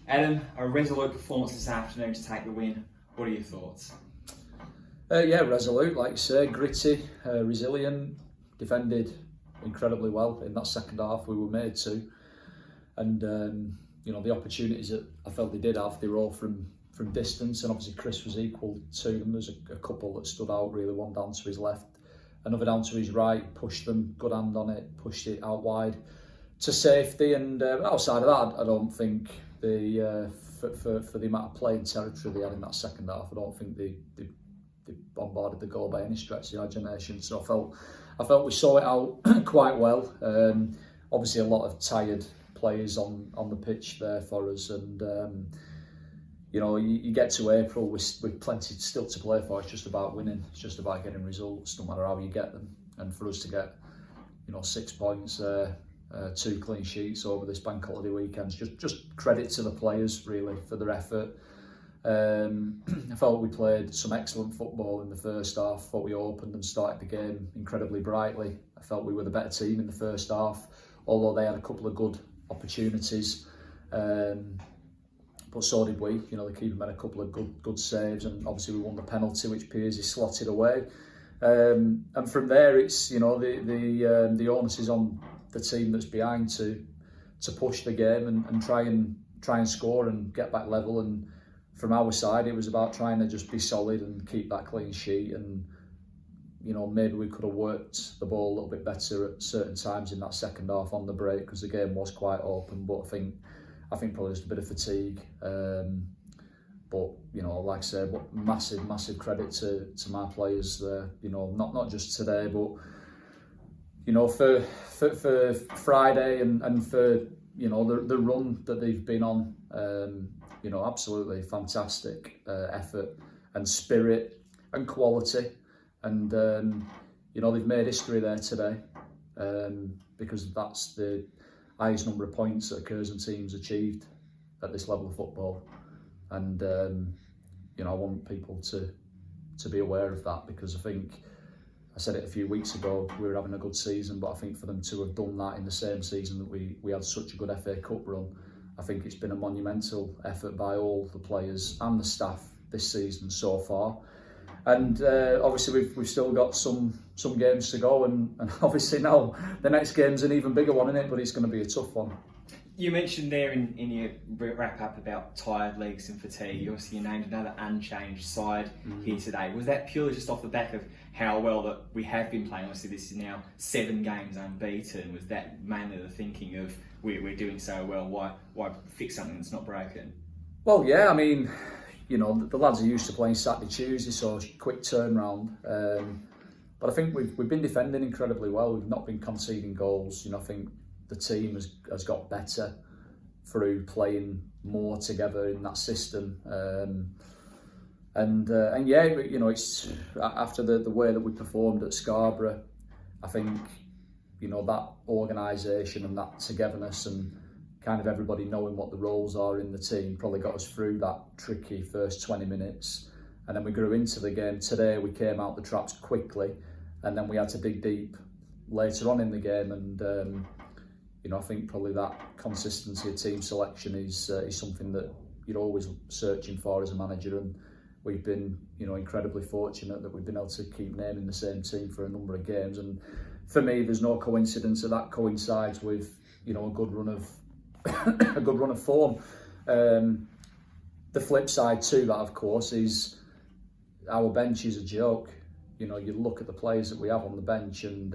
Adam, a resolute performance this afternoon to take the win. What are your thoughts? Yeah, resolute, like you say, gritty, resilient, defended incredibly well in that second half. We were made to, and the opportunities that I felt they did have, they were all from distance, and obviously Chris was equal to them. There's a couple that stood out really, one down to his left, another down to his right, pushed them, good hand on it, pushed it out wide to safety, and outside of that, I don't think for the amount of playing territory they had in that second half, I don't think they bombarded the goal by any stretch of the imagination. So I felt we saw it out quite well. Obviously a lot of tired players on the pitch there for us, and you get to April with plenty still to play for. It's just about winning. It's just about getting results, no matter how you get them. And for us to get 6 points, 2 clean sheets over this bank holiday weekend, just credit to the players really for their effort. I felt we played some excellent football in the first half. I thought we opened and started the game incredibly brightly. I felt we were the better team in the first half, although they had a couple of good opportunities. But so did we. The keeper made a couple of good saves, and obviously we won the penalty, which Piers slotted away. And from there, it's the onus is on the team that's behind to push the game and try and score and get back level. And from our side, it was about trying to just be solid and keep that clean sheet. And maybe we could have worked the ball a little bit better at certain times in that second half on the break, because the game was quite open. But I think probably just a bit of fatigue. But like I said, massive credit to my players there. Not just today, but for Friday and for the run that they've been on. Absolutely fantastic effort and spirit and quality, and they've made history there today, because that's the highest number of points that a Curzon team's achieved at this level of football. And I want people to be aware of that, because I think I said it a few weeks ago, we were having a good season, but I think for them to have done that in the same season that we had such a good FA Cup run, I think it's been a monumental effort by all the players and the staff this season so far. And obviously we've still got some games to go, and obviously now the next game's an even bigger one, isn't it? But it's going to be a tough one. You mentioned there in your wrap up about tired legs and fatigue. Obviously you named another unchanged side here today. Was that purely just off the back of how well that we have been playing? Obviously this is now 7 games unbeaten. Was that mainly the thinking of we're doing so well, why fix something that's not broken? Well, yeah, I mean, the lads are used to playing Saturday, Tuesday, so quick turnaround. But I think we've been defending incredibly well. We've not been conceding goals. I think the team has got better through playing more together in that system. And yeah, it's after the way that we performed at Scarborough, I think that organisation and that togetherness and kind of everybody knowing what the roles are in the team probably got us through that tricky first 20 minutes. And then we grew into the game. Today we came out the traps quickly, and then we had to dig deep later on in the game. And I think probably that consistency of team selection is something that you're always searching for as a manager. And we've been incredibly fortunate that we've been able to keep naming the same team for a number of games. And for me, there's no coincidence that coincides with a good run of form. The flip side to that, of course, is our bench is a joke. You look at the players that we have on the bench, and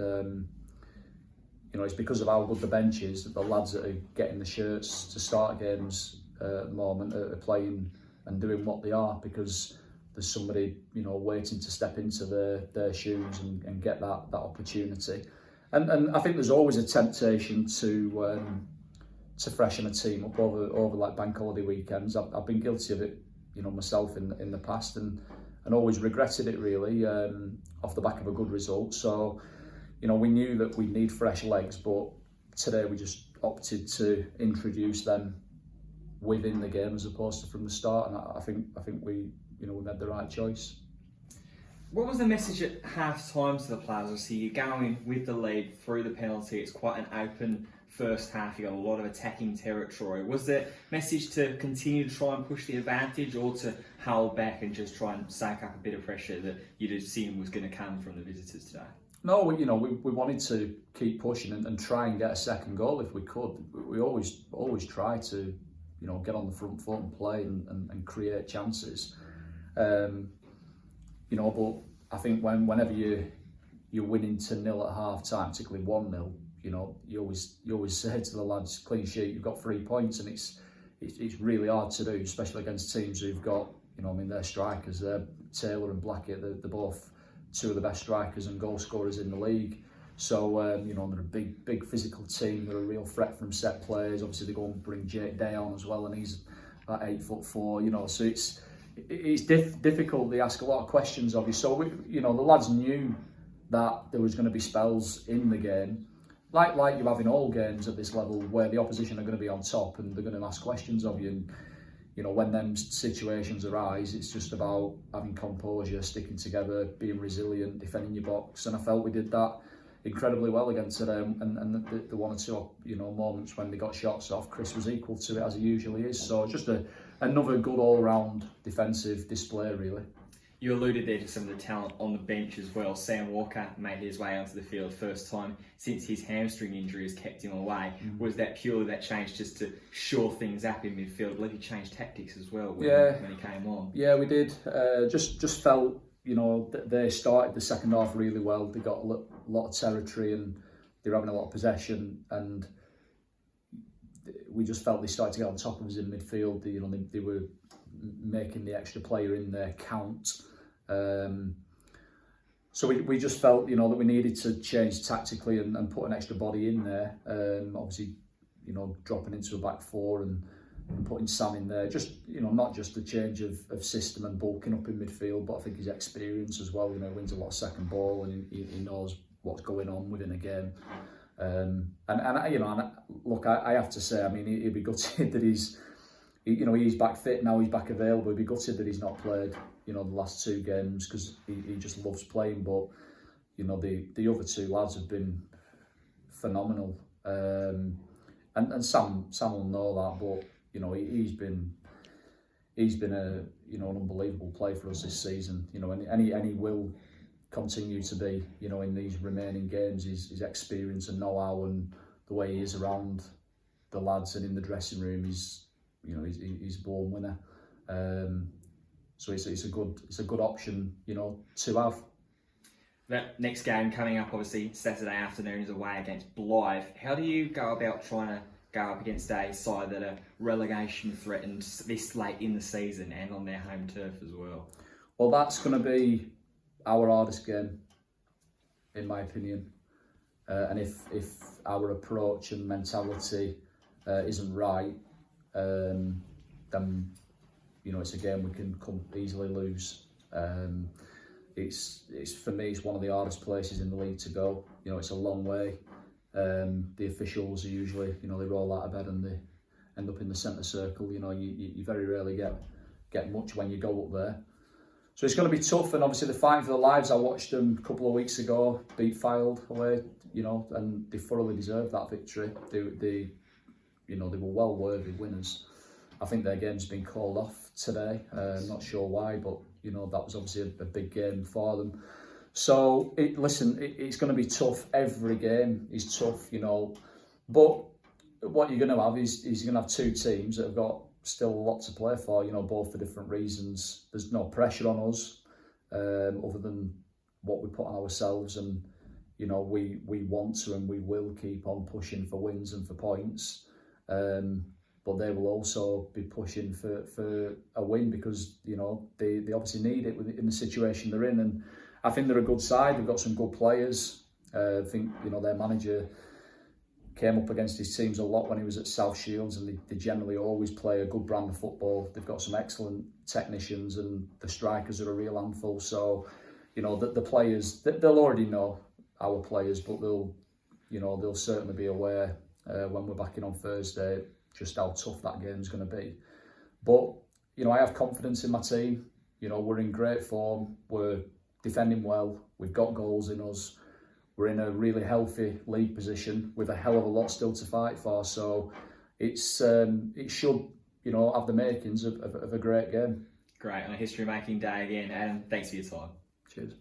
it's because of how good the bench is that the lads that are getting the shirts to start games at the moment are playing and doing what they are, because there's somebody waiting to step into their shoes and get that opportunity. And I think there's always a temptation to freshen a team up over like bank holiday weekends. I've been guilty of it, myself in the past, and always regretted it really off the back of a good result. So we knew that we need fresh legs, but today we just opted to introduce them within the game as opposed to from the start, and I think we made the right choice. What was the message at half time to the players? Obviously, you're going with the lead through the penalty. It's quite an open first half, you got a lot of attacking territory. Was the message to continue to try and push the advantage, or to hold back and just try and soak up a bit of pressure that you'd assume was going to come from the visitors today? No, we wanted to keep pushing and try and get a second goal if we could. We always try to, get on the front foot and play and create chances. But I think whenever you're winning 2-0 at half time, particularly 1-0, you always say to the lads, clean sheet, you've got 3 points, and it's really hard to do, especially against teams who've got, their strikers, they're Taylor and Blackett, they're both two of the best strikers and goal scorers in the league. So, they're a big physical team. They're a real threat from set plays. Obviously, they go and bring Jake Day on as well, and he's about 8'4", so it's difficult. They ask a lot of questions of you. So, the lads knew that there was going to be spells in the game, like you have in all games at this level, where the opposition are going to be on top and they're going to ask questions of you. And when them situations arise, it's just about having composure, sticking together, being resilient, defending your box. And I felt we did that incredibly well against them. And the one or two moments when they got shots off, Chris was equal to it as he usually is. So just another good all-round defensive display, really. You alluded there to some of the talent on the bench as well. Sam Walker made his way onto the field first time since his hamstring injury has kept him away. Was that purely that change just to shore things up in midfield? I believe he changed tactics as well when he came on. Yeah, we did. Just felt, they started the second half really well. They got a lot of territory and they were having a lot of possession, and we just felt they started to get on top of us in midfield. They were making the extra player in there count. So we just felt, that we needed to change tactically and put an extra body in there. Obviously, dropping into a back four and putting Sam in there. Just, not just a change of system and bulking up in midfield, but I think his experience as well. He wins a lot of second ball and he knows what's going on within a game. Look, I have to say, he'd be gutted that he's back fit now. He's back available. He'd be gutted that he's not played, the last 2 games, because he just loves playing. But the other 2 lads have been phenomenal, and Sam will know that. But he's been an unbelievable player for us this season. And he will continue to be. In these remaining games, his experience and know-how and the way he is around the lads and in the dressing room, he's a born winner. So it's a good option, to have. That next game coming up, obviously Saturday afternoon, is away against Blythe. How do you go about trying to go up against a side that are relegation threatened this late in the season and on their home turf as well? Well, that's going to be our hardest game, in my opinion. And if our approach and mentality isn't right, then it's a game we can easily lose. It's for me, it's one of the hardest places in the league to go. It's a long way. The officials are usually, they roll out of bed and they end up in the centre circle. You very rarely get much when you go up there. So it's going to be tough, and obviously they're fighting for their lives. I watched them a couple of weeks ago, beat Fylde away, and they thoroughly deserved that victory. They were well worthy winners. I think their game's been called off today. Not sure why, but that was obviously a big game for them. So it's going to be tough. Every game is tough, But what you're going to have is you're going to have 2 teams that have got still a lot to play for. Both for different reasons. There's no pressure on us, other than what we put on ourselves, and we want to and we will keep on pushing for wins and for points. But they will also be pushing for a win, because they obviously need it in the situation they're in. And I think they're a good side. They've got some good players. I think their manager came up against his teams a lot when he was at South Shields, and they generally always play a good brand of football. They've got some excellent technicians, and the strikers are a real handful. So the players, they'll already know our players, but they'll certainly be aware when we're back in on Thursday just how tough that game's going to be. But I have confidence in my team. We're in great form. We're defending well. We've got goals in us. we're in a really healthy league position with a hell of a lot still to fight for. So it should, you know, have the makings of a great game. Great, on a history-making day again. Adam, thanks for your time. Cheers.